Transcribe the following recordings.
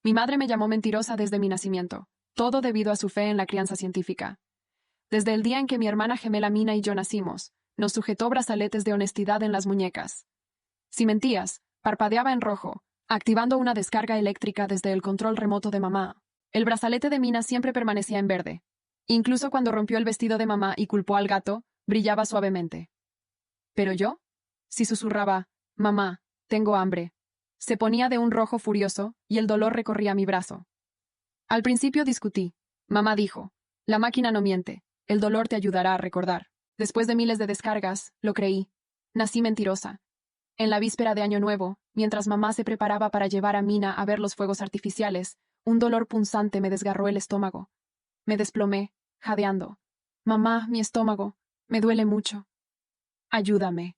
Mi madre me llamó mentirosa desde mi nacimiento, todo debido a su fe en la crianza científica. Desde el día en que mi hermana gemela Mina y yo nacimos, nos sujetó brazaletes de honestidad en las muñecas. Si mentías, parpadeaba en rojo, activando una descarga eléctrica desde el control remoto de mamá. El brazalete de Mina siempre permanecía en verde. Incluso cuando rompió el vestido de mamá y culpó al gato, brillaba suavemente. ¿Pero yo? Si susurraba, mamá, tengo hambre. Se ponía de un rojo furioso, y el dolor recorría mi brazo. Al principio discutí. Mamá dijo, la máquina no miente, el dolor te ayudará a recordar. Después de miles de descargas, lo creí. Nací mentirosa. En la víspera de Año Nuevo, mientras mamá se preparaba para llevar a Mina a ver los fuegos artificiales, un dolor punzante me desgarró el estómago. Me desplomé, jadeando. Mamá, mi estómago, me duele mucho. Ayúdame.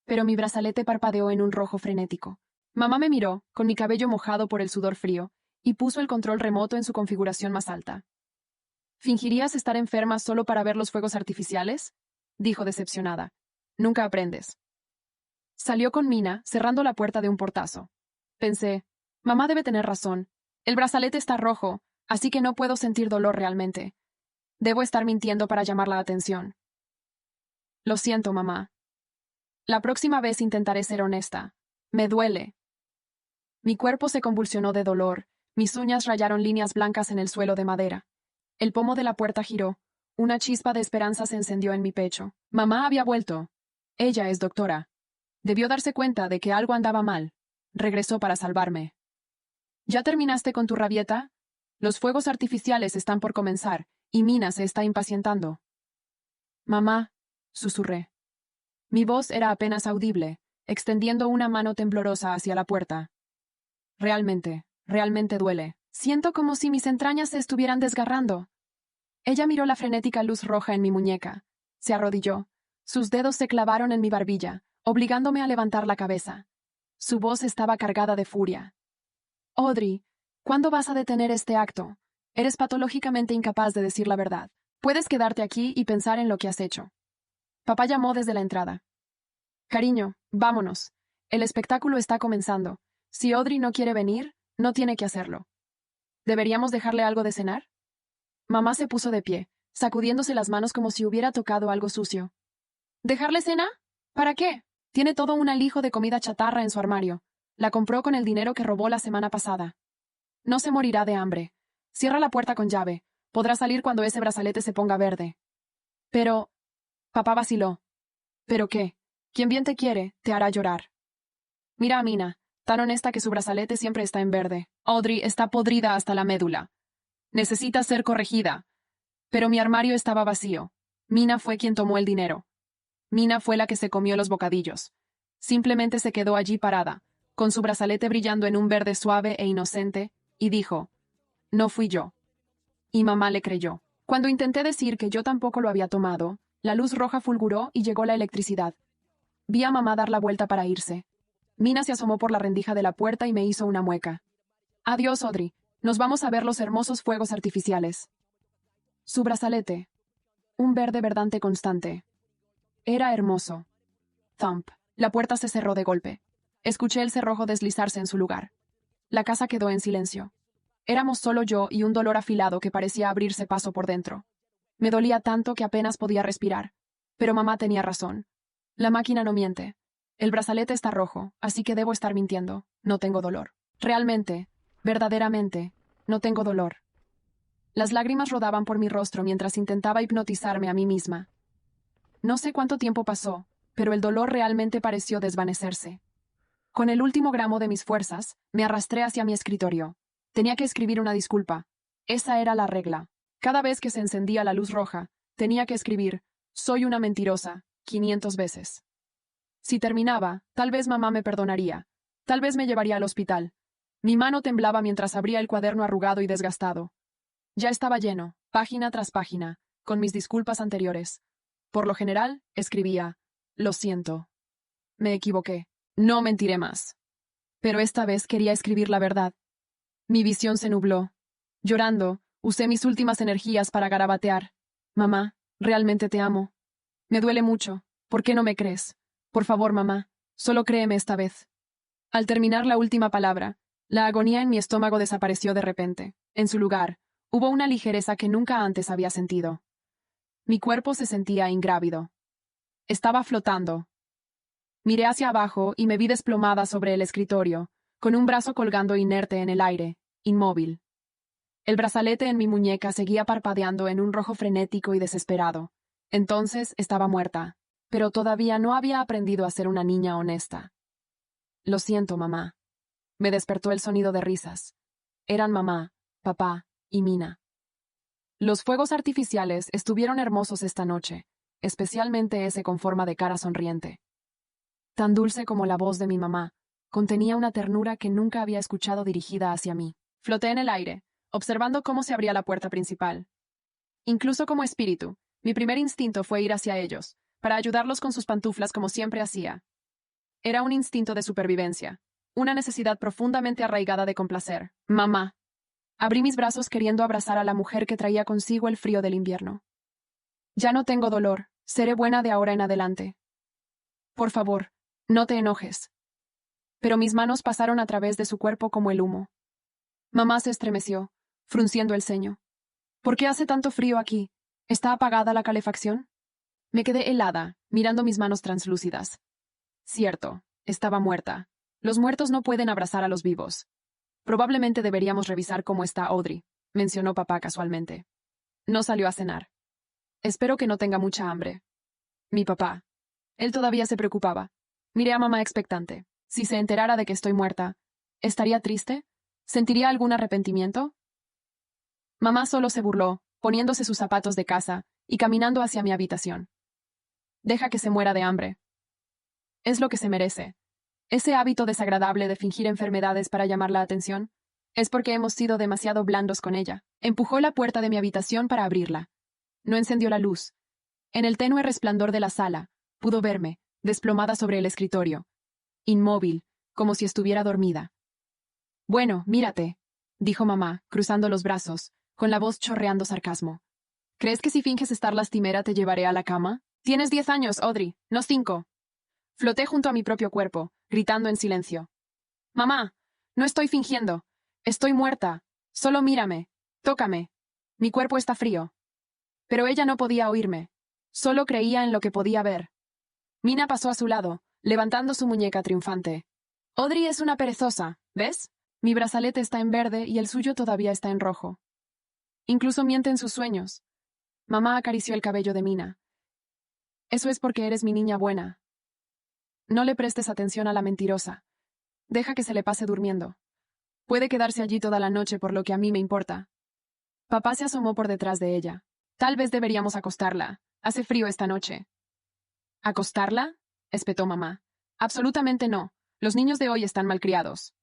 Pero mi brazalete parpadeó en un rojo frenético. Mamá me miró, con mi cabello mojado por el sudor frío, y puso el control remoto en su configuración más alta. ¿Fingirías estar enferma solo para ver los fuegos artificiales? Dijo decepcionada. Nunca aprendes. Salió con Mina, cerrando la puerta de un portazo. Pensé, mamá debe tener razón. El brazalete está rojo, así que no puedo sentir dolor realmente. Debo estar mintiendo para llamar la atención. Lo siento, mamá. La próxima vez intentaré ser honesta. Me duele. Mi cuerpo se convulsionó de dolor, mis uñas rayaron líneas blancas en el suelo de madera. El pomo de la puerta giró. Una chispa de esperanza se encendió en mi pecho. Mamá había vuelto. Ella es doctora. Debió darse cuenta de que algo andaba mal. Regresó para salvarme. ¿Ya terminaste con tu rabieta? Los fuegos artificiales están por comenzar, y Mina se está impacientando. Mamá, susurré. Mi voz era apenas audible, extendiendo una mano temblorosa hacia la puerta. Realmente duele. Siento como si mis entrañas se estuvieran desgarrando. Ella miró la frenética luz roja en mi muñeca. Se arrodilló. Sus dedos se clavaron en mi barbilla, obligándome a levantar la cabeza. Su voz estaba cargada de furia. Audrey, ¿cuándo vas a detener este acto? Eres patológicamente incapaz de decir la verdad. Puedes quedarte aquí y pensar en lo que has hecho. Papá llamó desde la entrada. Cariño, vámonos. El espectáculo está comenzando. Si Audrey no quiere venir, no tiene que hacerlo. ¿Deberíamos dejarle algo de cenar? Mamá se puso de pie, sacudiéndose las manos como si hubiera tocado algo sucio. ¿Dejarle cena? ¿Para qué? Tiene todo un alijo de comida chatarra en su armario. La compró con el dinero que robó la semana pasada. No se morirá de hambre. Cierra la puerta con llave. Podrá salir cuando ese brazalete se ponga verde. Pero... Papá vaciló. ¿Pero qué? Quien bien te quiere, te hará llorar. Mira a Mina, tan honesta que su brazalete siempre está en verde. Audrey está podrida hasta la médula. Necesita ser corregida. Pero mi armario estaba vacío. Mina fue quien tomó el dinero. Mina fue la que se comió los bocadillos. Simplemente se quedó allí parada, con su brazalete brillando en un verde suave e inocente, y dijo, no fui yo. Y mamá le creyó. Cuando intenté decir que yo tampoco lo había tomado, la luz roja fulguró y llegó la electricidad. Vi a mamá dar la vuelta para irse. Mina se asomó por la rendija de la puerta y me hizo una mueca. Adiós, Audrey. Nos vamos a ver los hermosos fuegos artificiales. Su brazalete. Un verde verdante constante. Era hermoso. Thump. La puerta se cerró de golpe. Escuché el cerrojo deslizarse en su lugar. La casa quedó en silencio. Éramos solo yo y un dolor afilado que parecía abrirse paso por dentro. Me dolía tanto que apenas podía respirar. Pero mamá tenía razón. La máquina no miente. El brazalete está rojo, así que debo estar mintiendo. No tengo dolor. Realmente, verdaderamente, no tengo dolor. Las lágrimas rodaban por mi rostro mientras intentaba hipnotizarme a mí misma. No sé cuánto tiempo pasó, pero el dolor realmente pareció desvanecerse. Con el último gramo de mis fuerzas, me arrastré hacia mi escritorio. Tenía que escribir una disculpa. Esa era la regla. Cada vez que se encendía la luz roja, tenía que escribir, soy una mentirosa, 500 veces. Si terminaba, tal vez mamá me perdonaría. Tal vez me llevaría al hospital. Mi mano temblaba mientras abría el cuaderno arrugado y desgastado. Ya estaba lleno, página tras página, con mis disculpas anteriores. Por lo general, escribía, lo siento. Me equivoqué. No mentiré más. Pero esta vez quería escribir la verdad. Mi visión se nubló. Llorando, usé mis últimas energías para garabatear. Mamá, realmente te amo. Me duele mucho. ¿Por qué no me crees? Por favor, mamá, solo créeme esta vez. Al terminar la última palabra, La agonía en mi estómago desapareció de repente. En su lugar, hubo una ligereza que nunca antes había sentido. Mi cuerpo se sentía ingrávido. Estaba flotando. Miré hacia abajo y me vi desplomada sobre el escritorio, con un brazo colgando inerte en el aire, inmóvil. El brazalete en mi muñeca seguía parpadeando en un rojo frenético y desesperado. Entonces estaba muerta, pero todavía no había aprendido a ser una niña honesta. Lo siento, mamá. Me despertó el sonido de risas. Eran mamá, papá y Mina. Los fuegos artificiales estuvieron hermosos esta noche, especialmente ese con forma de cara sonriente. Tan dulce como la voz de mi mamá, contenía una ternura que nunca había escuchado dirigida hacia mí. Floté en el aire, observando cómo se abría la puerta principal. Incluso como espíritu, mi primer instinto fue ir hacia ellos, para ayudarlos con sus pantuflas como siempre hacía. Era un instinto de supervivencia, una necesidad profundamente arraigada de complacer. Mamá. Abrí mis brazos queriendo abrazar a la mujer que traía consigo el frío del invierno. Ya no tengo dolor, seré buena de ahora en adelante. Por favor, no te enojes. Pero mis manos pasaron a través de su cuerpo como el humo. Mamá se estremeció, frunciendo el ceño. ¿Por qué hace tanto frío aquí? ¿Está apagada la calefacción? Me quedé helada, mirando mis manos translúcidas. Cierto, estaba muerta. Los muertos no pueden abrazar a los vivos. Probablemente deberíamos revisar cómo está Audrey, mencionó papá casualmente. No salió a cenar. Espero que no tenga mucha hambre. Mi papá. Él todavía se preocupaba. Miré a mamá expectante. Si se enterara de que estoy muerta, ¿estaría triste? ¿Sentiría algún arrepentimiento? Mamá solo se burló, poniéndose sus zapatos de casa y caminando hacia mi habitación. Deja que se muera de hambre. Es lo que se merece. Ese hábito desagradable de fingir enfermedades para llamar la atención es porque hemos sido demasiado blandos con ella. Empujó la puerta de mi habitación para abrirla. No encendió la luz. En el tenue resplandor de la sala, pudo verme, desplomada sobre el escritorio. Inmóvil, como si estuviera dormida. Bueno, mírate, dijo mamá, cruzando los brazos, con la voz chorreando sarcasmo. ¿Crees que si finges estar lastimera te llevaré a la cama? Tienes 10 años, Audrey, no 5. Floté junto a mi propio cuerpo, gritando en silencio. Mamá, no estoy fingiendo. Estoy muerta. Solo mírame. Tócame. Mi cuerpo está frío. Pero ella no podía oírme. Solo creía en lo que podía ver. Mina pasó a su lado, levantando su muñeca triunfante. Audrey es una perezosa, ¿ves? Mi brazalete está en verde y el suyo todavía está en rojo. Incluso miente en sus sueños. Mamá acarició el cabello de Mina. Eso es porque eres mi niña buena. No le prestes atención a la mentirosa. Deja que se le pase durmiendo. Puede quedarse allí toda la noche por lo que a mí me importa. Papá se asomó por detrás de ella. Tal vez deberíamos acostarla. Hace frío esta noche. ¿Acostarla? Espetó mamá. Absolutamente no. Los niños de hoy están malcriados.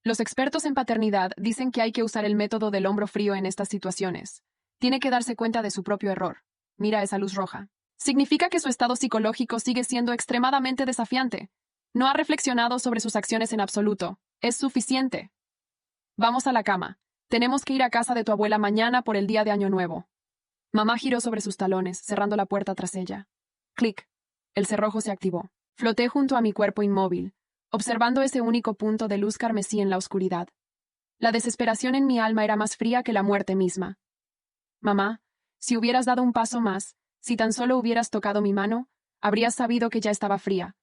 Los expertos en paternidad dicen que hay que usar el método del hombro frío en estas situaciones. Tiene que darse cuenta de su propio error. Mira esa luz roja. Significa que su estado psicológico sigue siendo extremadamente desafiante. No ha reflexionado sobre sus acciones en absoluto. Es suficiente. Vamos a la cama. Tenemos que ir a casa de tu abuela mañana por el día de Año Nuevo. Mamá giró sobre sus talones, cerrando la puerta tras ella. Clic. El cerrojo se activó. Floté junto a mi cuerpo inmóvil, observando ese único punto de luz carmesí en la oscuridad. La desesperación en mi alma era más fría que la muerte misma. Mamá, si hubieras dado un paso más, si tan solo hubieras tocado mi mano, habrías sabido que ya estaba fría.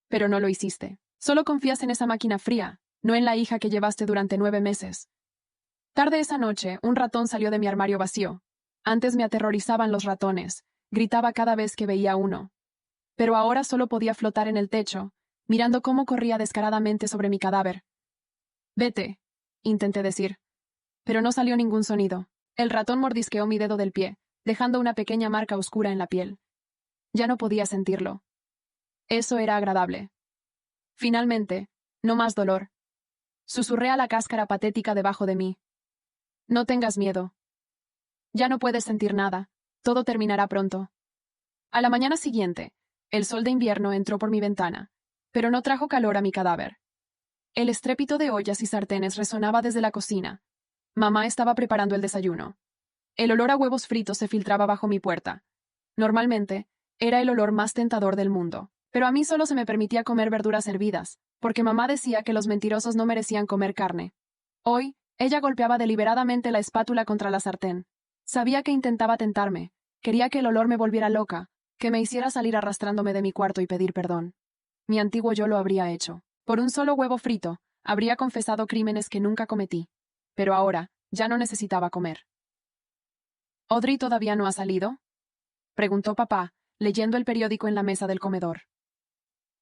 Pero no lo hiciste. Solo confías en esa máquina fría, no en la hija que llevaste durante 9 meses. Tarde esa noche, un ratón salió de mi armario vacío. Antes me aterrorizaban los ratones. Gritaba cada vez que veía uno. Pero ahora solo podía flotar en el techo, mirando cómo corría descaradamente sobre mi cadáver. Vete, intenté decir. Pero no salió ningún sonido. El ratón mordisqueó mi dedo del pie, dejando una pequeña marca oscura en la piel. Ya no podía sentirlo. Eso era agradable. Finalmente, no más dolor. Susurré a la cáscara patética debajo de mí. No tengas miedo. Ya no puedes sentir nada. Todo terminará pronto. A la mañana siguiente, el sol de invierno entró por mi ventana, pero no trajo calor a mi cadáver. El estrépito de ollas y sartenes resonaba desde la cocina. Mamá estaba preparando el desayuno. El olor a huevos fritos se filtraba bajo mi puerta. Normalmente, era el olor más tentador del mundo. Pero a mí solo se me permitía comer verduras hervidas, porque mamá decía que los mentirosos no merecían comer carne. Hoy, ella golpeaba deliberadamente la espátula contra la sartén. Sabía que intentaba tentarme, quería que el olor me volviera loca, que me hiciera salir arrastrándome de mi cuarto y pedir perdón. Mi antiguo yo lo habría hecho. Por un solo huevo frito, habría confesado crímenes que nunca cometí. Pero ahora, ya no necesitaba comer. ¿Audrey todavía no ha salido?, preguntó papá, leyendo el periódico en la mesa del comedor.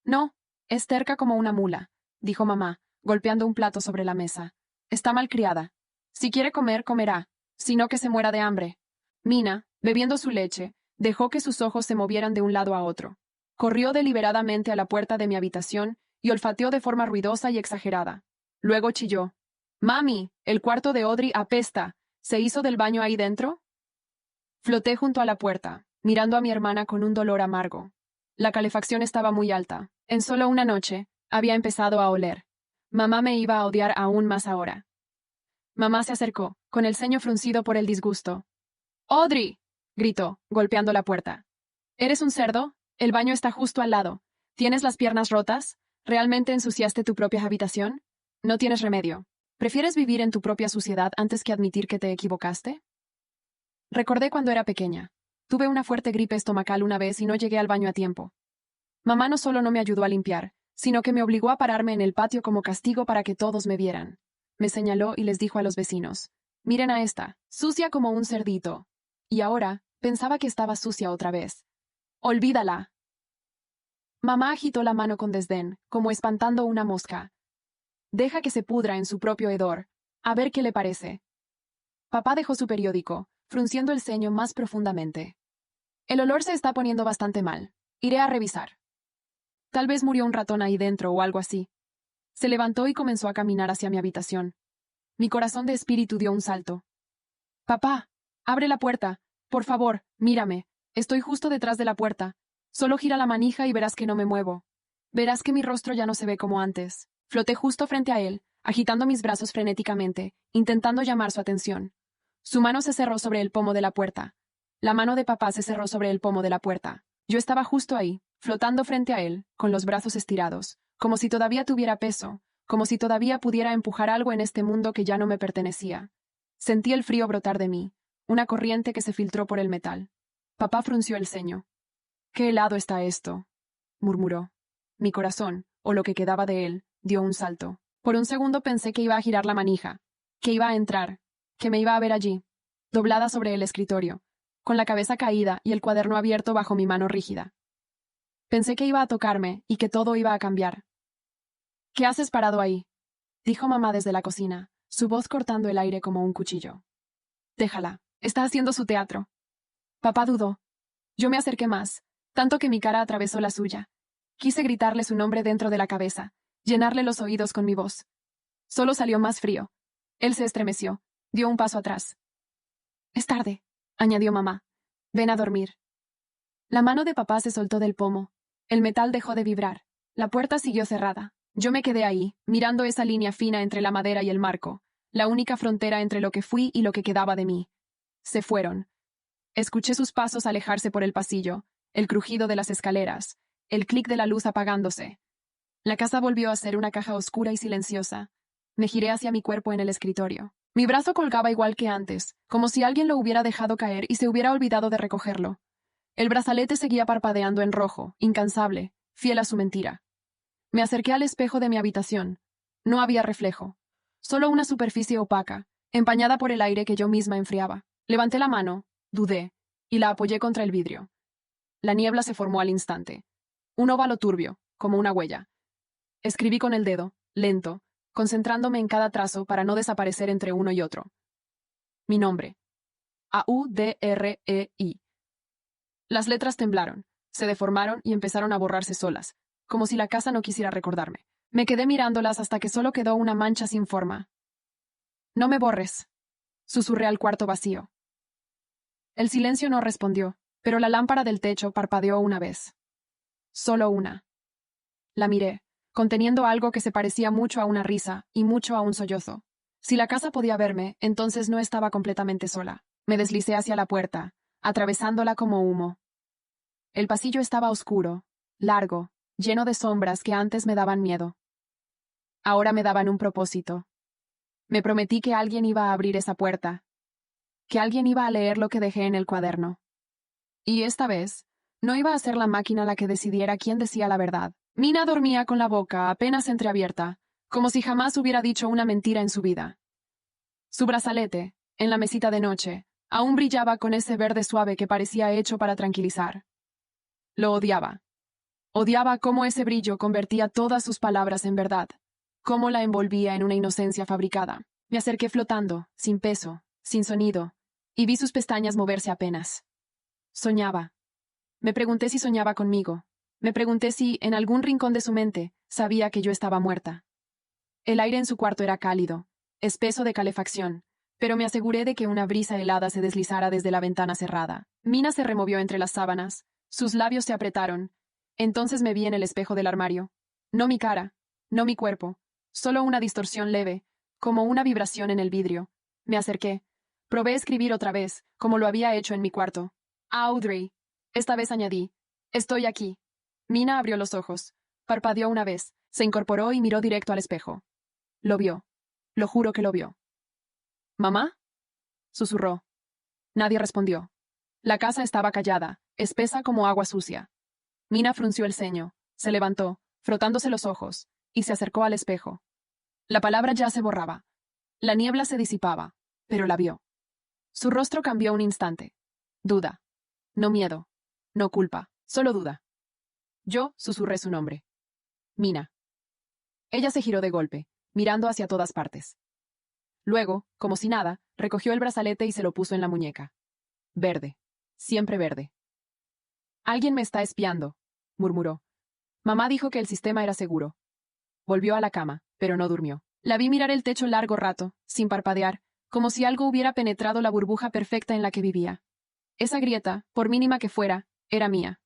No, es terca como una mula, dijo mamá, golpeando un plato sobre la mesa. Está malcriada. Si quiere comer, comerá, sino que se muera de hambre. Mina, bebiendo su leche, dejó que sus ojos se movieran de un lado a otro. Corrió deliberadamente a la puerta de mi habitación y olfateó de forma ruidosa y exagerada. Luego chilló. «Mami, el cuarto de Audrey apesta. ¿Se hizo del baño ahí dentro?» Floté junto a la puerta, mirando a mi hermana con un dolor amargo. La calefacción estaba muy alta. En solo una noche, había empezado a oler. Mamá me iba a odiar aún más ahora. Mamá se acercó, con el ceño fruncido por el disgusto. «¡Audrey!», gritó, golpeando la puerta. «¿Eres un cerdo? El baño está justo al lado. ¿Tienes las piernas rotas? ¿Realmente ensuciaste tu propia habitación? No tienes remedio. ¿Prefieres vivir en tu propia suciedad antes que admitir que te equivocaste?» Recordé cuando era pequeña. Tuve una fuerte gripe estomacal una vez y no llegué al baño a tiempo. Mamá no solo no me ayudó a limpiar, sino que me obligó a pararme en el patio como castigo para que todos me vieran. Me señaló y les dijo a los vecinos: «Miren a esta, sucia como un cerdito». Y ahora, pensaba que estaba sucia otra vez. «Olvídala». Mamá agitó la mano con desdén, como espantando una mosca. «Deja que se pudra en su propio hedor. A ver qué le parece». Papá dejó su periódico, frunciendo el ceño más profundamente. «El olor se está poniendo bastante mal. Iré a revisar». Tal vez murió un ratón ahí dentro o algo así. Se levantó y comenzó a caminar hacia mi habitación. Mi corazón de espíritu dio un salto. «Papá, abre la puerta. Por favor, mírame. Estoy justo detrás de la puerta. Solo gira la manija y verás que no me muevo. Verás que mi rostro ya no se ve como antes». Floté justo frente a él, agitando mis brazos frenéticamente, intentando llamar su atención. Su mano se cerró sobre el pomo de la puerta. La mano de papá se cerró sobre el pomo de la puerta. Yo estaba justo ahí, flotando frente a él, con los brazos estirados, como si todavía tuviera peso, como si todavía pudiera empujar algo en este mundo que ya no me pertenecía. Sentí el frío brotar de mí, una corriente que se filtró por el metal. Papá frunció el ceño. «¿Qué helado está esto?», murmuró. Mi corazón, o lo que quedaba de él, dio un salto. Por un segundo pensé que iba a girar la manija, que iba a entrar, que me iba a ver allí, doblada sobre el escritorio, con la cabeza caída y el cuaderno abierto bajo mi mano rígida. Pensé que iba a tocarme y que todo iba a cambiar. «¿Qué haces parado ahí?», dijo mamá desde la cocina, su voz cortando el aire como un cuchillo. «Déjala, está haciendo su teatro». Papá dudó. Yo me acerqué más, tanto que mi cara atravesó la suya. Quise gritarle su nombre dentro de la cabeza, llenarle los oídos con mi voz. Solo salió más frío. Él se estremeció, dio un paso atrás. «Es tarde», añadió mamá. «Ven a dormir». La mano de papá se soltó del pomo. El metal dejó de vibrar. La puerta siguió cerrada. Yo me quedé ahí, mirando esa línea fina entre la madera y el marco, la única frontera entre lo que fui y lo que quedaba de mí. Se fueron. Escuché sus pasos alejarse por el pasillo, el crujido de las escaleras, el clic de la luz apagándose. La casa volvió a ser una caja oscura y silenciosa. Me giré hacia mi cuerpo en el escritorio. Mi brazo colgaba igual que antes, como si alguien lo hubiera dejado caer y se hubiera olvidado de recogerlo. El brazalete seguía parpadeando en rojo, incansable, fiel a su mentira. Me acerqué al espejo de mi habitación. No había reflejo. Solo una superficie opaca, empañada por el aire que yo misma enfriaba. Levanté la mano, dudé, y la apoyé contra el vidrio. La niebla se formó al instante. Un óvalo turbio, como una huella. Escribí con el dedo, lento, concentrándome en cada trazo para no desaparecer entre uno y otro. Mi nombre. Audrey. Las letras temblaron, se deformaron y empezaron a borrarse solas, como si la casa no quisiera recordarme. Me quedé mirándolas hasta que solo quedó una mancha sin forma. «No me borres», susurré al cuarto vacío. El silencio no respondió, pero la lámpara del techo parpadeó una vez. Solo una. La miré, conteniendo algo que se parecía mucho a una risa y mucho a un sollozo. Si la casa podía verme, entonces no estaba completamente sola. Me deslicé hacia la puerta, atravesándola como humo. El pasillo estaba oscuro, largo, lleno de sombras que antes me daban miedo. Ahora me daban un propósito. Me prometí que alguien iba a abrir esa puerta, que alguien iba a leer lo que dejé en el cuaderno. Y esta vez, no iba a ser la máquina la que decidiera quién decía la verdad. Mina dormía con la boca apenas entreabierta, como si jamás hubiera dicho una mentira en su vida. Su brazalete, en la mesita de noche, aún brillaba con ese verde suave que parecía hecho para tranquilizar. Lo odiaba. Odiaba cómo ese brillo convertía todas sus palabras en verdad, cómo la envolvía en una inocencia fabricada. Me acerqué flotando, sin peso, sin sonido, y vi sus pestañas moverse apenas. Soñaba. Me pregunté si soñaba conmigo. Me pregunté si, en algún rincón de su mente, sabía que yo estaba muerta. El aire en su cuarto era cálido, espeso de calefacción, pero me aseguré de que una brisa helada se deslizara desde la ventana cerrada. Mina se removió entre las sábanas, sus labios se apretaron. Entonces me vi en el espejo del armario. No mi cara, no mi cuerpo, solo una distorsión leve, como una vibración en el vidrio. Me acerqué. Probé escribir otra vez, como lo había hecho en mi cuarto. Audrey. Esta vez añadí. Estoy aquí. Mina abrió los ojos. Parpadeó una vez, se incorporó y miró directo al espejo. Lo vio. Lo juro que lo vio. ¿Mamá? Susurró. Nadie respondió. La casa estaba callada, espesa como agua sucia. Mina frunció el ceño, se levantó, frotándose los ojos, y se acercó al espejo. La palabra ya se borraba. La niebla se disipaba, pero la vio. Su rostro cambió un instante. Duda. No miedo. No culpa, solo duda. Yo susurré su nombre. Mina. Ella se giró de golpe, mirando hacia todas partes. Luego, como si nada, recogió el brazalete y se lo puso en la muñeca. Verde. Siempre verde. Alguien me está espiando, murmuró. Mamá dijo que el sistema era seguro. Volvió a la cama, pero no durmió. La vi mirar el techo largo rato, sin parpadear, como si algo hubiera penetrado la burbuja perfecta en la que vivía. Esa grieta, por mínima que fuera, era mía.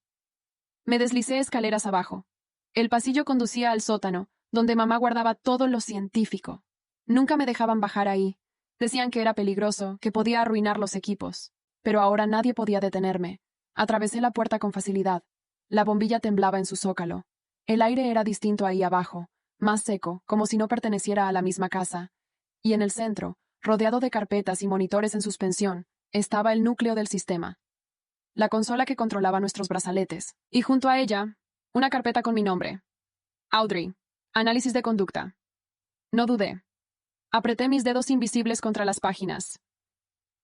Me deslicé escaleras abajo. El pasillo conducía al sótano, donde mamá guardaba todo lo científico. Nunca me dejaban bajar ahí. Decían que era peligroso, que podía arruinar los equipos. Pero ahora nadie podía detenerme. Atravesé la puerta con facilidad. La bombilla temblaba en su zócalo. El aire era distinto ahí abajo, más seco, como si no perteneciera a la misma casa. Y en el centro, rodeado de carpetas y monitores en suspensión, estaba el núcleo del sistema. La consola que controlaba nuestros brazaletes, y junto a ella, una carpeta con mi nombre. Audrey. Análisis de conducta. No dudé. Apreté mis dedos invisibles contra las páginas.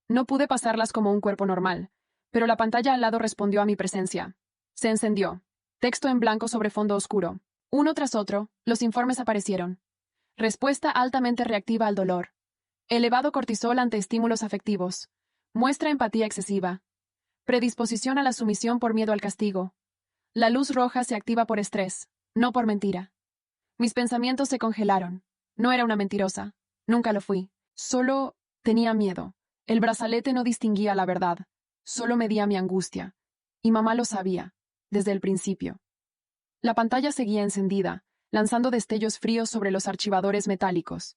No pude pasarlas como un cuerpo normal, pero la pantalla al lado respondió a mi presencia. Se encendió. Texto en blanco sobre fondo oscuro. Uno tras otro, los informes aparecieron. Respuesta altamente reactiva al dolor. Elevado cortisol ante estímulos afectivos. Muestra empatía excesiva. Predisposición a la sumisión por miedo al castigo. La luz roja se activa por estrés, no por mentira. Mis pensamientos se congelaron. No era una mentirosa. Nunca lo fui. Solo tenía miedo. El brazalete no distinguía la verdad. Solo medía mi angustia. Y mamá lo sabía, desde el principio. La pantalla seguía encendida, lanzando destellos fríos sobre los archivadores metálicos.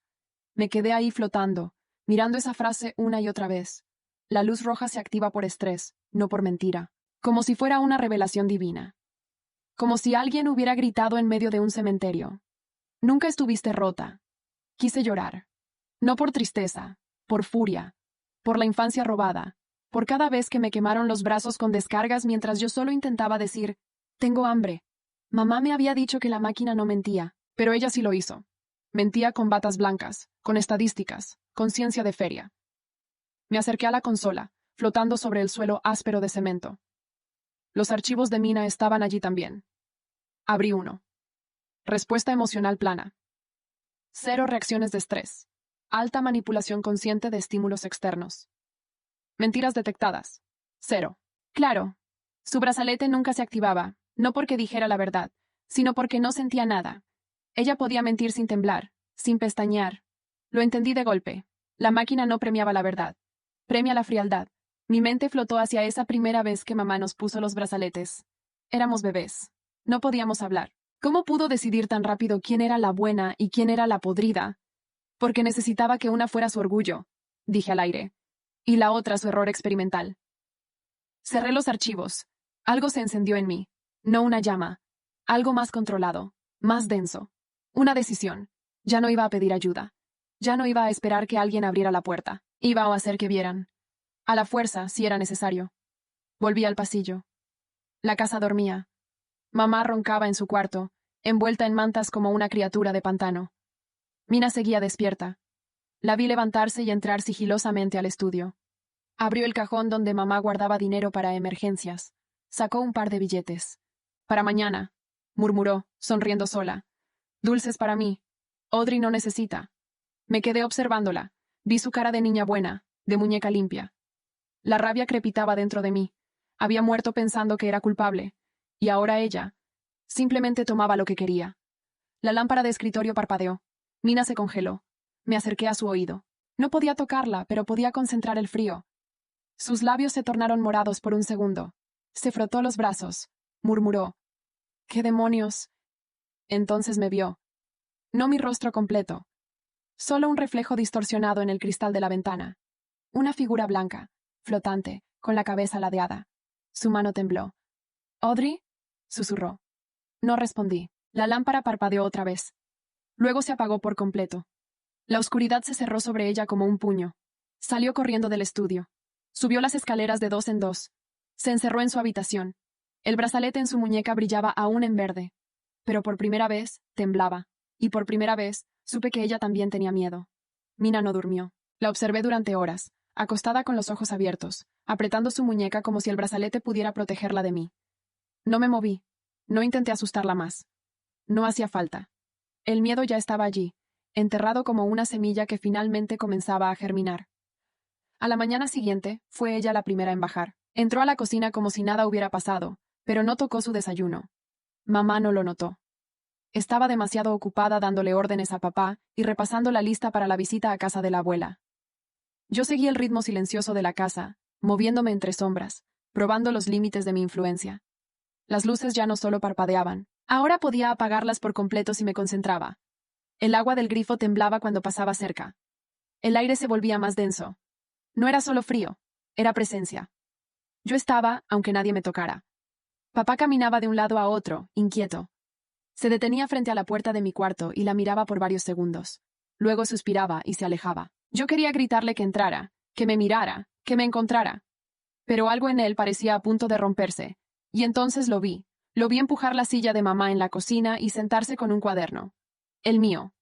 Me quedé ahí flotando, mirando esa frase una y otra vez. La luz roja se activa por estrés, no por mentira. Como si fuera una revelación divina. Como si alguien hubiera gritado en medio de un cementerio. Nunca estuviste rota. Quise llorar. No por tristeza, por furia, por la infancia robada, por cada vez que me quemaron los brazos con descargas mientras yo solo intentaba decir, tengo hambre. Mamá me había dicho que la máquina no mentía, pero ella sí lo hizo. Mentía con batas blancas, con estadísticas, con ciencia de feria. Me acerqué a la consola, flotando sobre el suelo áspero de cemento. Los archivos de Mina estaban allí también. Abrí uno. Respuesta emocional plana. 0 reacciones de estrés. Alta manipulación consciente de estímulos externos. Mentiras detectadas. 0. Claro. Su brazalete nunca se activaba, no porque dijera la verdad, sino porque no sentía nada. Ella podía mentir sin temblar, sin pestañear. Lo entendí de golpe. La máquina no premiaba la verdad. Premia la frialdad. Mi mente flotó hacia esa primera vez que mamá nos puso los brazaletes. Éramos bebés. No podíamos hablar. ¿Cómo pudo decidir tan rápido quién era la buena y quién era la podrida? Porque necesitaba que una fuera su orgullo, dije al aire, y la otra su error experimental. Cerré los archivos. Algo se encendió en mí. No una llama. Algo más controlado, más denso. Una decisión. Ya no iba a pedir ayuda. Ya no iba a esperar que alguien abriera la puerta. Iba a hacer que vieran. A la fuerza, si era necesario. Volví al pasillo. La casa dormía. Mamá roncaba en su cuarto, envuelta en mantas como una criatura de pantano. Mina seguía despierta. La vi levantarse y entrar sigilosamente al estudio. Abrió el cajón donde mamá guardaba dinero para emergencias. Sacó un par de billetes. Para mañana, murmuró, sonriendo sola. Dulces para mí. Audrey no necesita. Me quedé observándola. Vi su cara de niña buena, de muñeca limpia. La rabia crepitaba dentro de mí. Había muerto pensando que era culpable. Y ahora ella simplemente tomaba lo que quería. La lámpara de escritorio parpadeó. Mina se congeló. Me acerqué a su oído. No podía tocarla, pero podía concentrar el frío. Sus labios se tornaron morados por un segundo. Se frotó los brazos. Murmuró. ¿Qué demonios? Entonces me vio. No mi rostro completo. Solo un reflejo distorsionado en el cristal de la ventana. Una figura blanca, flotante, con la cabeza ladeada. Su mano tembló. ¿Audrey? Susurró. No respondí. La lámpara parpadeó otra vez. Luego se apagó por completo. La oscuridad se cerró sobre ella como un puño. Salió corriendo del estudio. Subió las escaleras de dos en dos. Se encerró en su habitación. El brazalete en su muñeca brillaba aún en verde. Pero por primera vez, temblaba. Y por primera vez, supe que ella también tenía miedo. Mina no durmió. La observé durante horas, acostada con los ojos abiertos, apretando su muñeca como si el brazalete pudiera protegerla de mí. No me moví. No intenté asustarla más. No hacía falta. El miedo ya estaba allí, enterrado como una semilla que finalmente comenzaba a germinar. A la mañana siguiente, fue ella la primera en bajar. Entró a la cocina como si nada hubiera pasado, pero no tocó su desayuno. Mamá no lo notó. Estaba demasiado ocupada dándole órdenes a papá y repasando la lista para la visita a casa de la abuela. Yo seguí el ritmo silencioso de la casa, moviéndome entre sombras, probando los límites de mi influencia. Las luces ya no solo parpadeaban, ahora podía apagarlas por completo si me concentraba. El agua del grifo temblaba cuando pasaba cerca. El aire se volvía más denso. No era solo frío, era presencia. Yo estaba, aunque nadie me tocara. Papá caminaba de un lado a otro, inquieto. Se detenía frente a la puerta de mi cuarto y la miraba por varios segundos. Luego suspiraba y se alejaba. Yo quería gritarle que entrara, que me mirara, que me encontrara. Pero algo en él parecía a punto de romperse, y entonces lo vi. Lo vi empujar la silla de mamá en la cocina y sentarse con un cuaderno. El mío.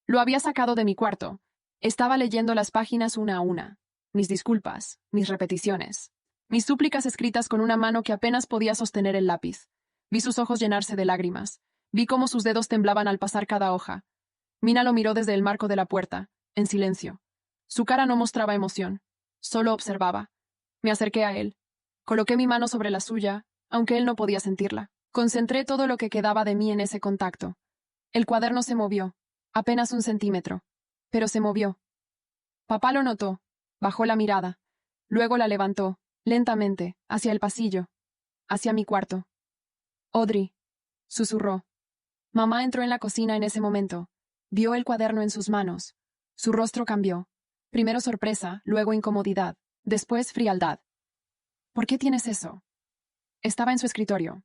Lo había sacado de mi cuarto. Estaba leyendo las páginas una a una. Mis disculpas, mis repeticiones. Mis súplicas escritas con una mano que apenas podía sostener el lápiz. Vi sus ojos llenarse de lágrimas. Vi cómo sus dedos temblaban al pasar cada hoja. Mina lo miró desde el marco de la puerta, en silencio. Su cara no mostraba emoción. Solo observaba. Me acerqué a él. Coloqué mi mano sobre la suya, aunque él no podía sentirla. Concentré todo lo que quedaba de mí en ese contacto. El cuaderno se movió. Apenas un centímetro. Pero se movió. Papá lo notó. Bajó la mirada. Luego la levantó, lentamente, hacia el pasillo. Hacia mi cuarto. Audrey. Susurró. Mamá entró en la cocina en ese momento. Vio el cuaderno en sus manos. Su rostro cambió. Primero sorpresa, luego incomodidad, después frialdad. ¿Por qué tienes eso? Estaba en su escritorio.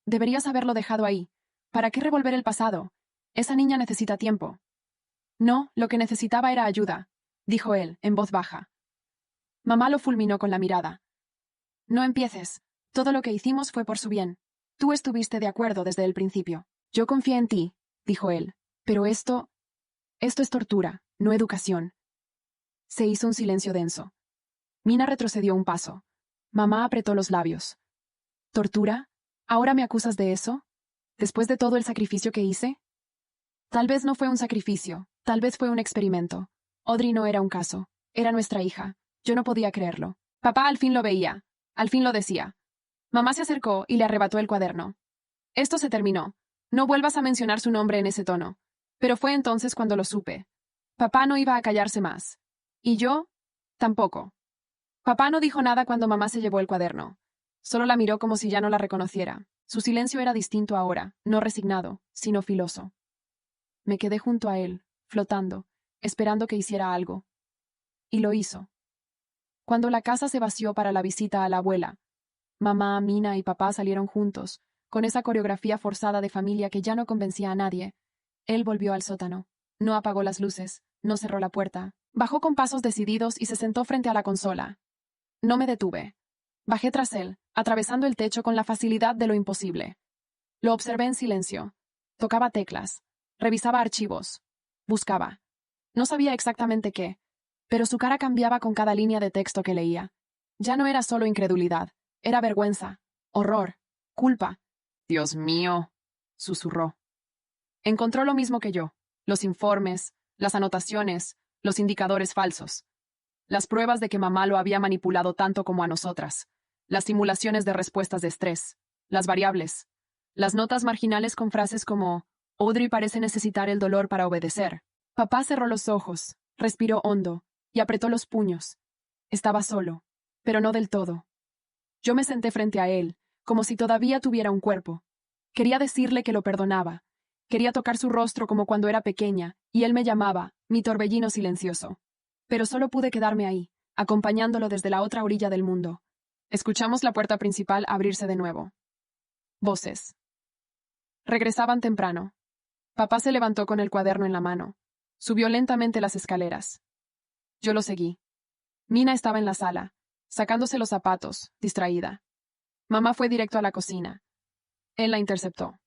Deberías haberlo dejado ahí. ¿Para qué revolver el pasado? Esa niña necesita tiempo. No, lo que necesitaba era ayuda, dijo él, en voz baja. Mamá lo fulminó con la mirada. No empieces. Todo lo que hicimos fue por su bien. Tú estuviste de acuerdo desde el principio. Yo confié en ti, dijo él. Pero esto es tortura, no educación. Se hizo un silencio denso. Mina retrocedió un paso. Mamá apretó los labios. ¿Tortura? ¿Ahora me acusas de eso? ¿Después de todo el sacrificio que hice? Tal vez no fue un sacrificio, tal vez fue un experimento. Audrey no era un caso, era nuestra hija. Yo no podía creerlo. Papá al fin lo veía, al fin lo decía. Mamá se acercó y le arrebató el cuaderno. Esto se terminó. No vuelvas a mencionar su nombre en ese tono. Pero fue entonces cuando lo supe. Papá no iba a callarse más. ¿Y yo? Tampoco. Papá no dijo nada cuando mamá se llevó el cuaderno. Solo la miró como si ya no la reconociera. Su silencio era distinto ahora, no resignado, sino filoso. Me quedé junto a él, flotando, esperando que hiciera algo. Y lo hizo. Cuando la casa se vació para la visita a la abuela, mamá, Mina y papá salieron juntos, con esa coreografía forzada de familia que ya no convencía a nadie. Él volvió al sótano. No apagó las luces, no cerró la puerta. Bajó con pasos decididos y se sentó frente a la consola. No me detuve. Bajé tras él, atravesando el techo con la facilidad de lo imposible. Lo observé en silencio. Tocaba teclas. Revisaba archivos. Buscaba. No sabía exactamente qué, pero su cara cambiaba con cada línea de texto que leía. Ya no era solo incredulidad, era vergüenza, horror, culpa. «Dios mío», susurró. Encontró lo mismo que yo: los informes, las anotaciones, los indicadores falsos. Las pruebas de que mamá lo había manipulado tanto como a nosotras. Las simulaciones de respuestas de estrés. Las variables. Las notas marginales con frases como: Audrey parece necesitar el dolor para obedecer. Papá cerró los ojos, respiró hondo, y apretó los puños. Estaba solo, pero no del todo. Yo me senté frente a él, como si todavía tuviera un cuerpo. Quería decirle que lo perdonaba. Quería tocar su rostro como cuando era pequeña, y él me llamaba, mi torbellino silencioso. Pero solo pude quedarme ahí, acompañándolo desde la otra orilla del mundo. Escuchamos la puerta principal abrirse de nuevo. Voces. Regresaban temprano. Papá se levantó con el cuaderno en la mano. Subió lentamente las escaleras. Yo lo seguí. Mina estaba en la sala, sacándose los zapatos, distraída. Mamá fue directo a la cocina. Él la interceptó.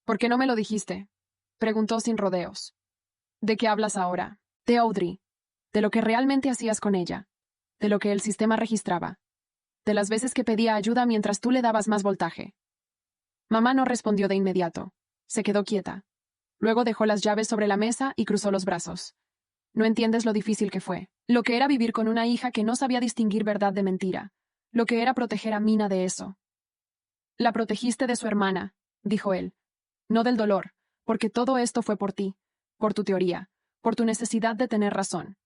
«¿Por qué no me lo dijiste?», preguntó sin rodeos. «¿De qué hablas ahora?». «De Audrey. De lo que realmente hacías con ella. De lo que el sistema registraba. De las veces que pedía ayuda mientras tú le dabas más voltaje». Mamá no respondió de inmediato. Se quedó quieta. Luego dejó las llaves sobre la mesa y cruzó los brazos. «No entiendes lo difícil que fue. Lo que era vivir con una hija que no sabía distinguir verdad de mentira. Lo que era proteger a Mina de eso». «La protegiste de su hermana», dijo él. «No del dolor, porque todo esto fue por ti, por tu teoría, por tu necesidad de tener razón».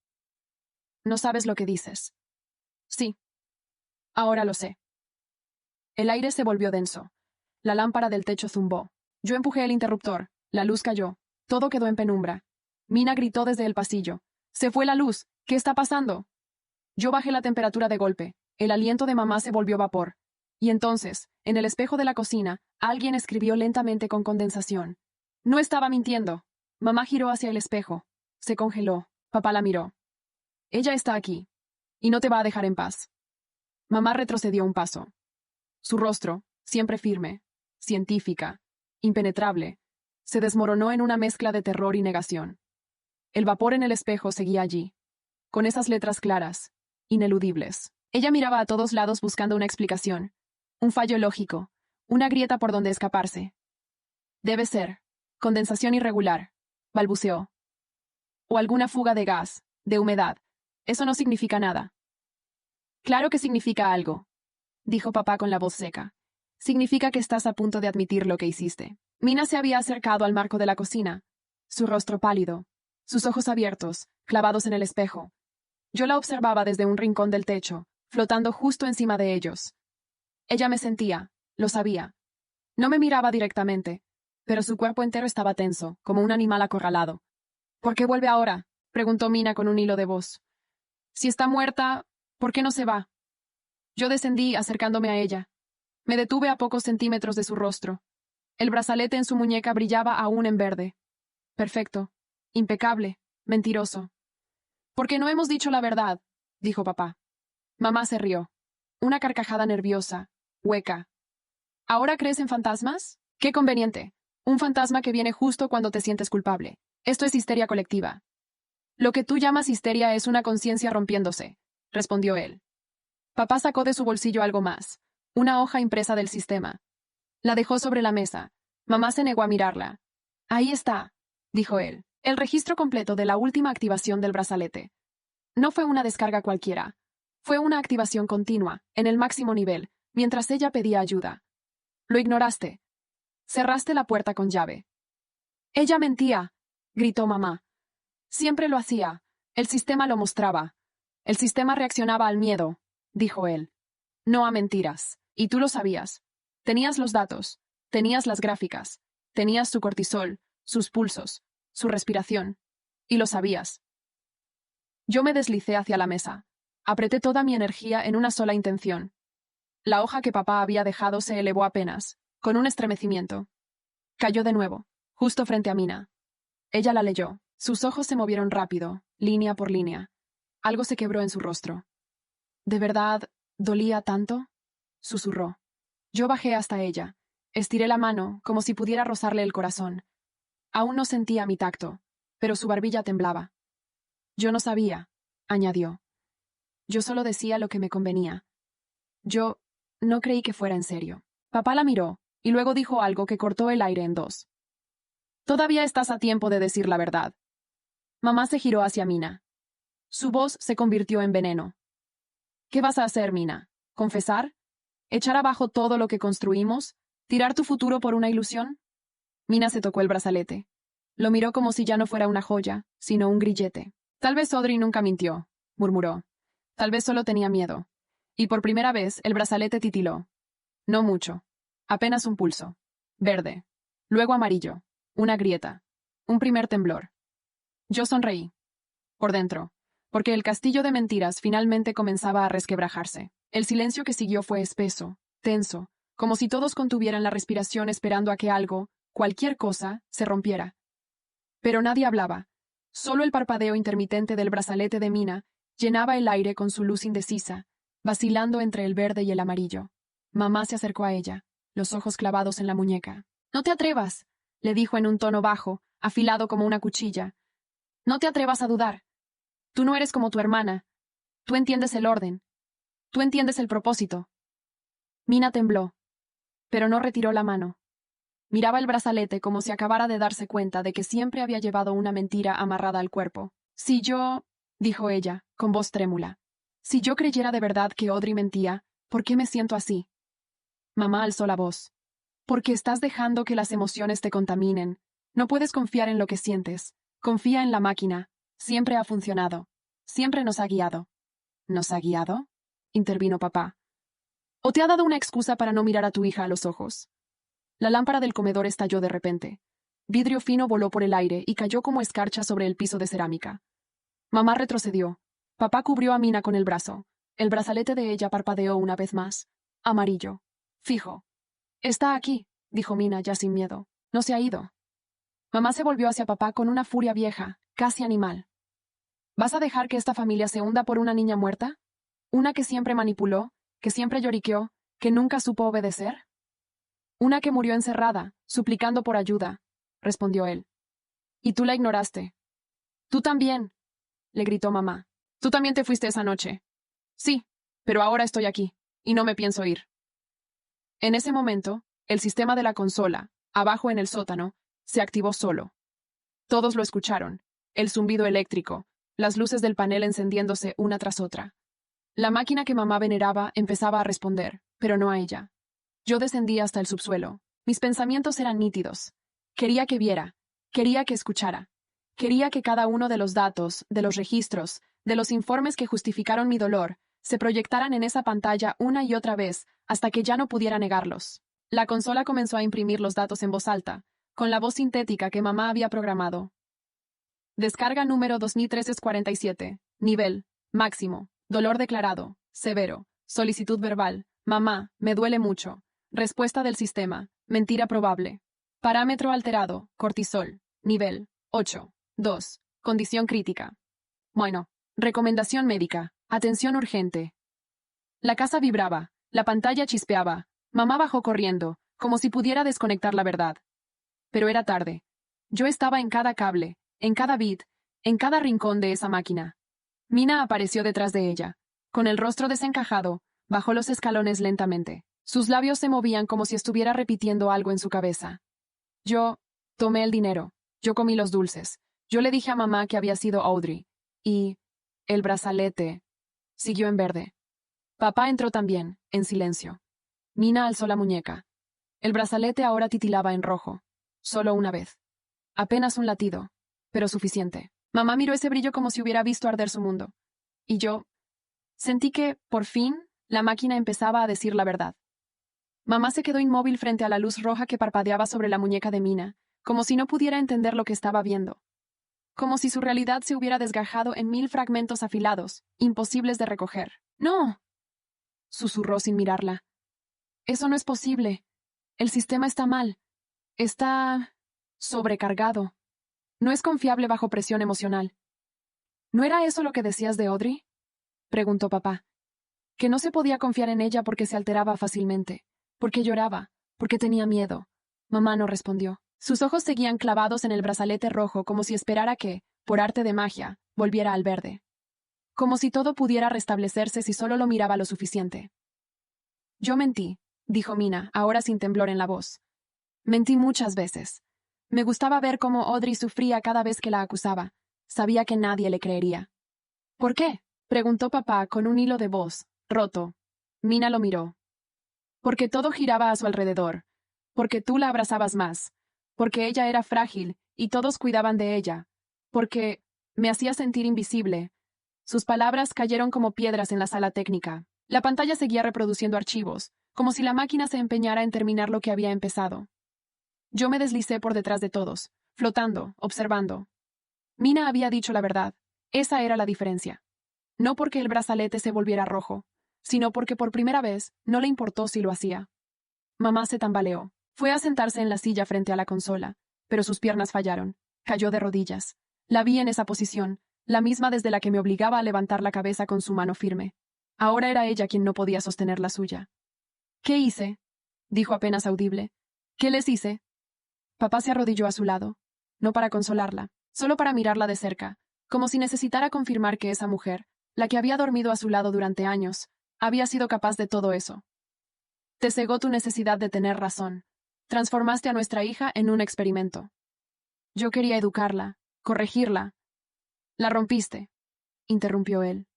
«No sabes lo que dices». «Sí. Ahora lo sé». El aire se volvió denso. La lámpara del techo zumbó. Yo empujé el interruptor. La luz cayó. Todo quedó en penumbra. Mina gritó desde el pasillo. «¡Se fue la luz! ¿Qué está pasando?». Yo bajé la temperatura de golpe. El aliento de mamá se volvió vapor. Y entonces, en el espejo de la cocina, alguien escribió lentamente con condensación. No estaba mintiendo. Mamá giró hacia el espejo. Se congeló. Papá la miró. «Ella está aquí. Y no te va a dejar en paz». Mamá retrocedió un paso. Su rostro, siempre firme, científica, impenetrable, se desmoronó en una mezcla de terror y negación. El vapor en el espejo seguía allí, con esas letras claras, ineludibles. Ella miraba a todos lados buscando una explicación, un fallo lógico, una grieta por donde escaparse. «Debe ser condensación irregular», balbuceó. «O alguna fuga de gas, de humedad. Eso no significa nada». «Claro que significa algo», dijo papá con la voz seca. «Significa que estás a punto de admitir lo que hiciste». Mina se había acercado al marco de la cocina, su rostro pálido, sus ojos abiertos, clavados en el espejo. Yo la observaba desde un rincón del techo, flotando justo encima de ellos. Ella me sentía, lo sabía. No me miraba directamente, pero su cuerpo entero estaba tenso, como un animal acorralado. «¿Por qué vuelve ahora?», preguntó Mina con un hilo de voz. «Si está muerta, ¿por qué no se va?». Yo descendí, acercándome a ella. Me detuve a pocos centímetros de su rostro. El brazalete en su muñeca brillaba aún en verde. Perfecto. Impecable. Mentiroso. «¿Por qué no hemos dicho la verdad?», dijo papá. Mamá se rió. Una carcajada nerviosa, hueca. «¿Ahora crees en fantasmas? ¡Qué conveniente! Un fantasma que viene justo cuando te sientes culpable. Esto es histeria colectiva». «Lo que tú llamas histeria es una conciencia rompiéndose», respondió él. Papá sacó de su bolsillo algo más. Una hoja impresa del sistema. La dejó sobre la mesa. Mamá se negó a mirarla. «Ahí está», dijo él. «El registro completo de la última activación del brazalete. No fue una descarga cualquiera. Fue una activación continua, en el máximo nivel, mientras ella pedía ayuda. Lo ignoraste. Cerraste la puerta con llave». «Ella mentía», gritó mamá. «Siempre lo hacía. El sistema lo mostraba. El sistema reaccionaba al miedo», dijo él. «No a mentiras. Y tú lo sabías. Tenías los datos. Tenías las gráficas. Tenías su cortisol, sus pulsos, su respiración. Y lo sabías». Yo me deslicé hacia la mesa. Apreté toda mi energía en una sola intención. La hoja que papá había dejado se elevó apenas, con un estremecimiento. Cayó de nuevo, justo frente a Mina. Ella la leyó. Sus ojos se movieron rápido, línea por línea. Algo se quebró en su rostro. ¿De verdad dolía tanto? Susurró. Yo bajé hasta ella. Estiré la mano, como si pudiera rozarle el corazón. Aún no sentía mi tacto, pero su barbilla temblaba. Yo no sabía, añadió. Yo solo decía lo que me convenía. Yo no creí que fuera en serio. Papá la miró, y luego dijo algo que cortó el aire en dos. Todavía estás a tiempo de decir la verdad. Mamá se giró hacia Mina. Su voz se convirtió en veneno. ¿Qué vas a hacer, Mina? ¿Confesar? ¿Echar abajo todo lo que construimos? ¿Tirar tu futuro por una ilusión? Mina se tocó el brazalete. Lo miró como si ya no fuera una joya, sino un grillete. Tal vez Audrey nunca mintió, murmuró. Tal vez solo tenía miedo. Y por primera vez el brazalete titiló. No mucho. Apenas un pulso. Verde. Luego amarillo. Una grieta. Un primer temblor. Yo sonreí. Por dentro. Porque el castillo de mentiras finalmente comenzaba a resquebrajarse. El silencio que siguió fue espeso, tenso, como si todos contuvieran la respiración esperando a que algo, cualquier cosa, se rompiera. Pero nadie hablaba. Solo el parpadeo intermitente del brazalete de Mina llenaba el aire con su luz indecisa, vacilando entre el verde y el amarillo. Mamá se acercó a ella, los ojos clavados en la muñeca. «No te atrevas», le dijo en un tono bajo, afilado como una cuchilla. «No te atrevas a dudar. Tú no eres como tu hermana. Tú entiendes el orden. Tú entiendes el propósito». Mina tembló, pero no retiró la mano. Miraba el brazalete como si acabara de darse cuenta de que siempre había llevado una mentira amarrada al cuerpo. «Si yo», dijo ella, con voz trémula, «si yo creyera de verdad que Audrey mentía, ¿por qué me siento así?» Mamá alzó la voz. «Porque estás dejando que las emociones te contaminen. No puedes confiar en lo que sientes. Confía en la máquina. Siempre ha funcionado. Siempre nos ha guiado». «¿Nos ha guiado?», intervino papá. «¿O te ha dado una excusa para no mirar a tu hija a los ojos?» La lámpara del comedor estalló de repente. Vidrio fino voló por el aire y cayó como escarcha sobre el piso de cerámica. Mamá retrocedió. Papá cubrió a Mina con el brazo. El brazalete de ella parpadeó una vez más. Amarillo. Fijo. «Está aquí», dijo Mina ya sin miedo. «No se ha ido». Mamá se volvió hacia papá con una furia vieja, casi animal. «¿Vas a dejar que esta familia se hunda por una niña muerta? ¿Una que siempre manipuló, que siempre lloriqueó, que nunca supo obedecer?» «Una que murió encerrada, suplicando por ayuda», respondió él. «Y tú la ignoraste». «Tú también», le gritó mamá. «Tú también te fuiste esa noche». «Sí, pero ahora estoy aquí, y no me pienso ir». En ese momento, el sistema de la consola, abajo en el sótano, se activó solo. Todos lo escucharon, el zumbido eléctrico, las luces del panel encendiéndose una tras otra. La máquina que mamá veneraba empezaba a responder, pero no a ella. Yo descendí hasta el subsuelo. Mis pensamientos eran nítidos. Quería que viera, quería que escuchara. Quería que cada uno de los datos, de los registros, de los informes que justificaron mi dolor, se proyectaran en esa pantalla una y otra vez, hasta que ya no pudiera negarlos. La consola comenzó a imprimir los datos en voz alta, con la voz sintética que mamá había programado. Descarga número 2347. Nivel. Máximo. Dolor declarado. Severo. Solicitud verbal. Mamá, me duele mucho. Respuesta del sistema. Mentira probable. Parámetro alterado. Cortisol. Nivel. 8. 2. Condición crítica. Bueno. Recomendación médica. Atención urgente. La casa vibraba. La pantalla chispeaba. Mamá bajó corriendo, como si pudiera desconectar la verdad. Pero era tarde. Yo estaba en cada cable, en cada bit, en cada rincón de esa máquina. Mina apareció detrás de ella. Con el rostro desencajado, bajó los escalones lentamente. Sus labios se movían como si estuviera repitiendo algo en su cabeza. Yo tomé el dinero. Yo comí los dulces. Yo le dije a mamá que había sido Audrey. Y el brazalete siguió en verde. Papá entró también, en silencio. Mina alzó la muñeca. El brazalete ahora titilaba en rojo. Solo una vez. Apenas un latido, pero suficiente. Mamá miró ese brillo como si hubiera visto arder su mundo. Y yo sentí que, por fin, la máquina empezaba a decir la verdad. Mamá se quedó inmóvil frente a la luz roja que parpadeaba sobre la muñeca de Mina, como si no pudiera entender lo que estaba viendo. Como si su realidad se hubiera desgajado en 1000 fragmentos afilados, imposibles de recoger. «¡No!», susurró sin mirarla. «Eso no es posible. El sistema está mal. Está sobrecargado. No es confiable bajo presión emocional. ¿No era eso lo que decías de Audrey? Preguntó papá. Que no se podía confiar en ella porque se alteraba fácilmente, porque lloraba, porque tenía miedo. Mamá no respondió. Sus ojos seguían clavados en el brazalete rojo como si esperara que, por arte de magia, volviera al verde. Como si todo pudiera restablecerse si solo lo miraba lo suficiente. Yo mentí, dijo Mina, ahora sin temblor en la voz. Mentí muchas veces. Me gustaba ver cómo Audrey sufría cada vez que la acusaba. Sabía que nadie le creería. ¿Por qué? Preguntó papá con un hilo de voz, roto. Mina lo miró. Porque todo giraba a su alrededor. Porque tú la abrazabas más. Porque ella era frágil, y todos cuidaban de ella. Porque me hacía sentir invisible. Sus palabras cayeron como piedras en la sala técnica. La pantalla seguía reproduciendo archivos, como si la máquina se empeñara en terminar lo que había empezado. Yo me deslicé por detrás de todos, flotando, observando. Mina había dicho la verdad. Esa era la diferencia. No porque el brazalete se volviera rojo, sino porque por primera vez no le importó si lo hacía. Mamá se tambaleó. Fue a sentarse en la silla frente a la consola, pero sus piernas fallaron. Cayó de rodillas. La vi en esa posición, la misma desde la que me obligaba a levantar la cabeza con su mano firme. Ahora era ella quien no podía sostener la suya. ¿Qué hice? Dijo apenas audible. ¿Qué les hice? Papá se arrodilló a su lado, no para consolarla, solo para mirarla de cerca, como si necesitara confirmar que esa mujer, la que había dormido a su lado durante años, había sido capaz de todo eso. Te cegó tu necesidad de tener razón. Transformaste a nuestra hija en un experimento. Yo quería educarla, corregirla. La rompiste, interrumpió él.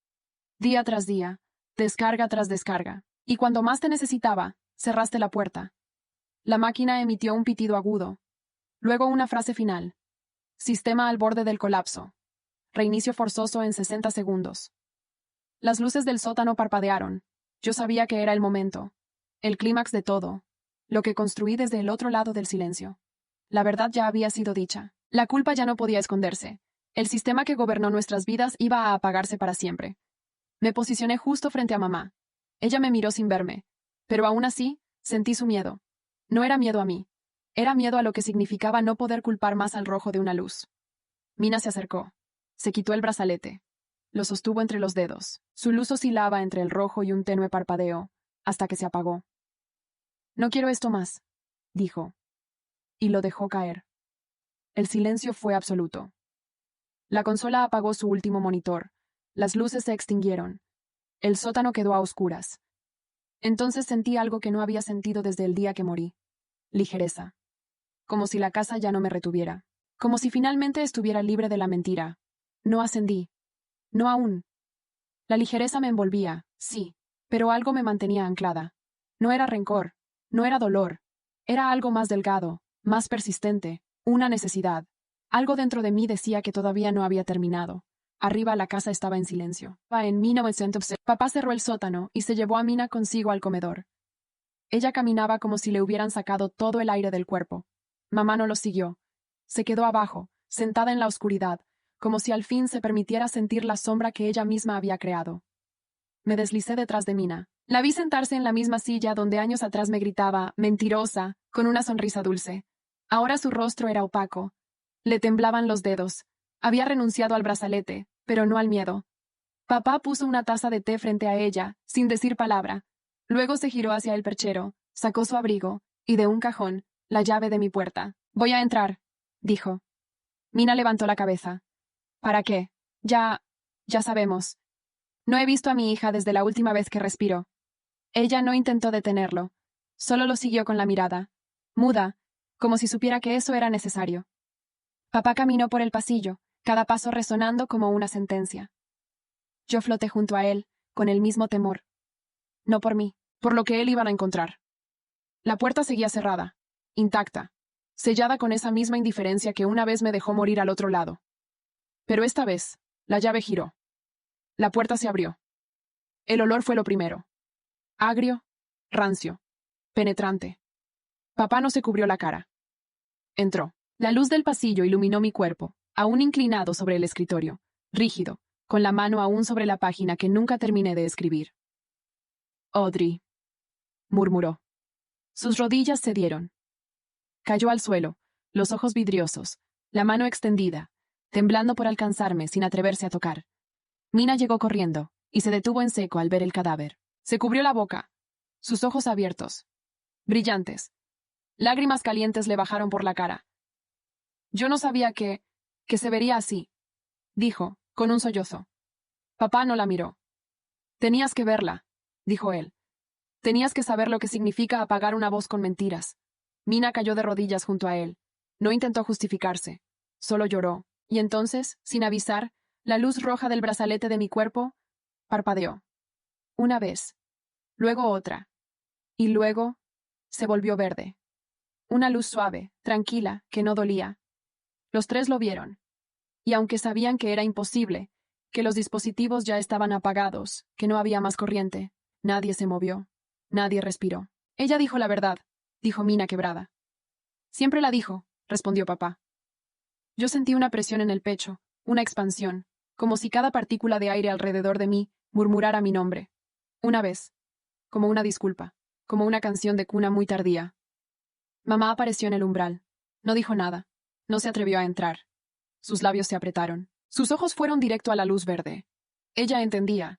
Día tras día, descarga tras descarga, y cuando más te necesitaba, cerraste la puerta. La máquina emitió un pitido agudo. Luego una frase final. Sistema al borde del colapso. Reinicio forzoso en 60 segundos. Las luces del sótano parpadearon. Yo sabía que era el momento. El clímax de todo. Lo que construí desde el otro lado del silencio. La verdad ya había sido dicha. La culpa ya no podía esconderse. El sistema que gobernó nuestras vidas iba a apagarse para siempre. Me posicioné justo frente a mamá. Ella me miró sin verme. Pero aún así, sentí su miedo. No era miedo a mí. Era miedo a lo que significaba no poder culpar más al rojo de una luz. Mina se acercó. Se quitó el brazalete. Lo sostuvo entre los dedos. Su luz oscilaba entre el rojo y un tenue parpadeo, hasta que se apagó. No quiero esto más, dijo. Y lo dejó caer. El silencio fue absoluto. La consola apagó su último monitor. Las luces se extinguieron. El sótano quedó a oscuras. Entonces sentí algo que no había sentido desde el día que morí. Ligereza. Como si la casa ya no me retuviera. Como si finalmente estuviera libre de la mentira. No ascendí. No aún. La ligereza me envolvía, sí, pero algo me mantenía anclada. No era rencor, no era dolor. Era algo más delgado, más persistente, una necesidad. Algo dentro de mí decía que todavía no había terminado. Arriba la casa estaba en silencio. En 1900, papá cerró el sótano y se llevó a Mina consigo al comedor. Ella caminaba como si le hubieran sacado todo el aire del cuerpo. Mamá no lo siguió. Se quedó abajo, sentada en la oscuridad, como si al fin se permitiera sentir la sombra que ella misma había creado. Me deslicé detrás de Mina. La vi sentarse en la misma silla donde años atrás me gritaba, mentirosa, con una sonrisa dulce. Ahora su rostro era opaco. Le temblaban los dedos. Había renunciado al brazalete, pero no al miedo. Papá puso una taza de té frente a ella, sin decir palabra. Luego se giró hacia el perchero, sacó su abrigo, y de un cajón, la llave de mi puerta. Voy a entrar, dijo. Mina levantó la cabeza. ¿Para qué? Ya sabemos. No he visto a mi hija desde la última vez que respiró. Ella no intentó detenerlo. Solo lo siguió con la mirada. Muda, como si supiera que eso era necesario. Papá caminó por el pasillo, cada paso resonando como una sentencia. Yo floté junto a él, con el mismo temor. No por mí, por lo que él iba a encontrar. La puerta seguía cerrada, intacta, sellada con esa misma indiferencia que una vez me dejó morir al otro lado. Pero esta vez, la llave giró. La puerta se abrió. El olor fue lo primero. Agrio, rancio, penetrante. Papá no se cubrió la cara. Entró. La luz del pasillo iluminó mi cuerpo, aún inclinado sobre el escritorio, rígido, con la mano aún sobre la página que nunca terminé de escribir. Audrey, murmuró. Sus rodillas cedieron. Cayó al suelo, los ojos vidriosos, la mano extendida, temblando por alcanzarme sin atreverse a tocar. Mina llegó corriendo, y se detuvo en seco al ver el cadáver. Se cubrió la boca, sus ojos abiertos, brillantes. Lágrimas calientes le bajaron por la cara. Yo no sabía que se vería así, dijo, con un sollozo. Papá no la miró. Tenías que verla, dijo él. Tenías que saber lo que significa apagar una voz con mentiras. Mina cayó de rodillas junto a él. No intentó justificarse. Solo lloró, y entonces, sin avisar, la luz roja del brazalete de mi cuerpo parpadeó. Una vez. Luego otra. Y luego se volvió verde. Una luz suave, tranquila, que no dolía. Los tres lo vieron. Y aunque sabían que era imposible, que los dispositivos ya estaban apagados, que no había más corriente, nadie se movió. Nadie respiró. Ella dijo la verdad, dijo Mina quebrada. Siempre la dijo, respondió papá. Yo sentí una presión en el pecho, una expansión, como si cada partícula de aire alrededor de mí murmurara mi nombre. Una vez. Como una disculpa, como una canción de cuna muy tardía. Mamá apareció en el umbral. No dijo nada. No se atrevió a entrar. Sus labios se apretaron. Sus ojos fueron directo a la luz verde. Ella entendía.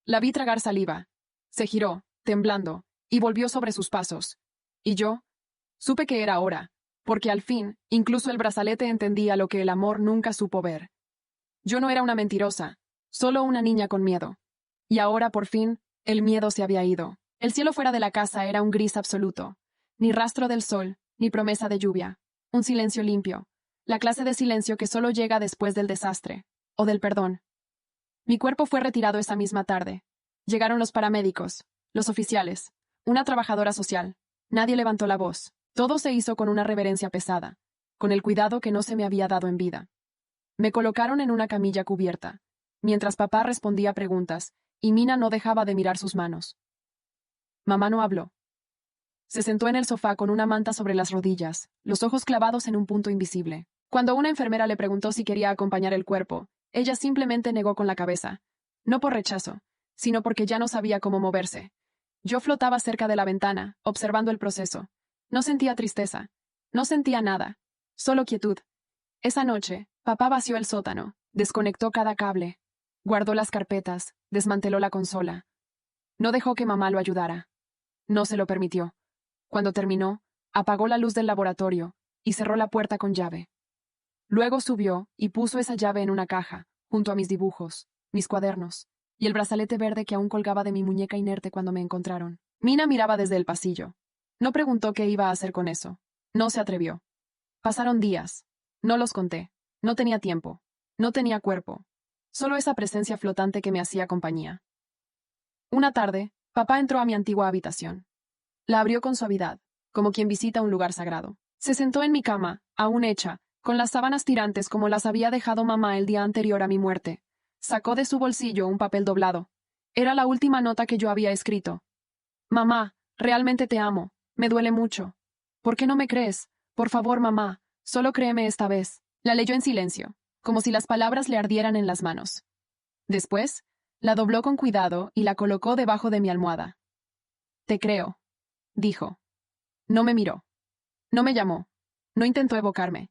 La vi tragar saliva. Se giró, temblando, y volvió sobre sus pasos. Y yo supe que era hora, porque al fin, incluso el brazalete entendía lo que el amor nunca supo ver. Yo no era una mentirosa, solo una niña con miedo. Y ahora, por fin, el miedo se había ido. El cielo fuera de la casa era un gris absoluto. Ni rastro del sol, ni promesa de lluvia. Un silencio limpio. La clase de silencio que solo llega después del desastre, o del perdón. Mi cuerpo fue retirado esa misma tarde. Llegaron los paramédicos, los oficiales, una trabajadora social. Nadie levantó la voz. Todo se hizo con una reverencia pesada, con el cuidado que no se me había dado en vida. Me colocaron en una camilla cubierta, mientras papá respondía preguntas, y Mina no dejaba de mirar sus manos. Mamá no habló. Se sentó en el sofá con una manta sobre las rodillas, los ojos clavados en un punto invisible. Cuando una enfermera le preguntó si quería acompañar el cuerpo, ella simplemente negó con la cabeza. No por rechazo, sino porque ya no sabía cómo moverse. Yo flotaba cerca de la ventana, observando el proceso. No sentía tristeza. No sentía nada. Solo quietud. Esa noche, papá vació el sótano, desconectó cada cable, guardó las carpetas, desmanteló la consola. No dejó que mamá lo ayudara. No se lo permitió. Cuando terminó, apagó la luz del laboratorio y cerró la puerta con llave. Luego subió y puso esa llave en una caja, junto a mis dibujos, mis cuadernos, y el brazalete verde que aún colgaba de mi muñeca inerte cuando me encontraron. Mina miraba desde el pasillo. No preguntó qué iba a hacer con eso. No se atrevió. Pasaron días. No los conté. No tenía tiempo. No tenía cuerpo. Solo esa presencia flotante que me hacía compañía. Una tarde, papá entró a mi antigua habitación. La abrió con suavidad, como quien visita un lugar sagrado. Se sentó en mi cama, aún hecha, con las sábanas tirantes como las había dejado mamá el día anterior a mi muerte. Sacó de su bolsillo un papel doblado. Era la última nota que yo había escrito. Mamá, realmente te amo. Me duele mucho. ¿Por qué no me crees? Por favor, mamá, solo créeme esta vez. La leyó en silencio, como si las palabras le ardieran en las manos. Después, la dobló con cuidado y la colocó debajo de mi almohada. Te creo, dijo. No me miró. No me llamó. No intentó evocarme.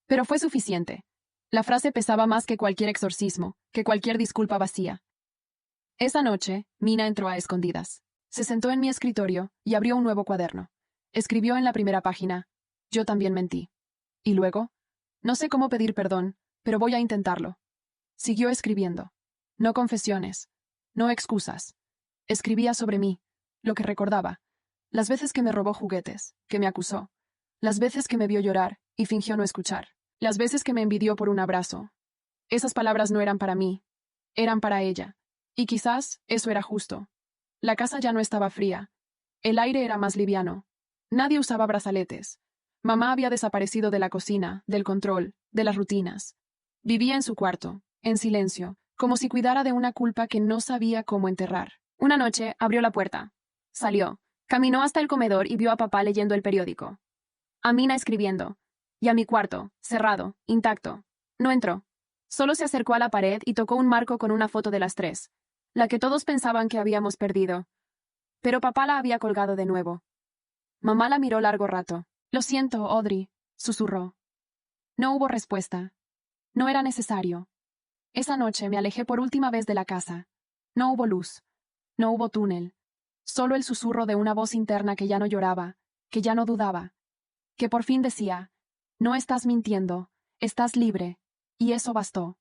Pero fue suficiente. La frase pesaba más que cualquier exorcismo, que cualquier disculpa vacía. Esa noche, Mina entró a escondidas. Se sentó en mi escritorio y abrió un nuevo cuaderno. Escribió en la primera página: yo también mentí. Y luego, no sé cómo pedir perdón, pero voy a intentarlo. Siguió escribiendo. No confesiones. No excusas. Escribía sobre mí, lo que recordaba. Las veces que me robó juguetes, que me acusó. Las veces que me vio llorar y fingió no escuchar. Las veces que me envidió por un abrazo. Esas palabras no eran para mí. Eran para ella. Y quizás eso era justo. La casa ya no estaba fría. El aire era más liviano. Nadie usaba brazaletes. Mamá había desaparecido de la cocina, del control, de las rutinas. Vivía en su cuarto, en silencio, como si cuidara de una culpa que no sabía cómo enterrar. Una noche abrió la puerta. Salió. Caminó hasta el comedor y vio a papá leyendo el periódico. A Mina escribiendo. Y a mi cuarto, cerrado, intacto. No entró. Solo se acercó a la pared y tocó un marco con una foto de las tres, la que todos pensaban que habíamos perdido. Pero papá la había colgado de nuevo. Mamá la miró largo rato. Lo siento, Audrey, susurró. No hubo respuesta. No era necesario. Esa noche me alejé por última vez de la casa. No hubo luz. No hubo túnel. Solo el susurro de una voz interna que ya no lloraba, que ya no dudaba, que por fin decía, no estás mintiendo, estás libre, y eso bastó.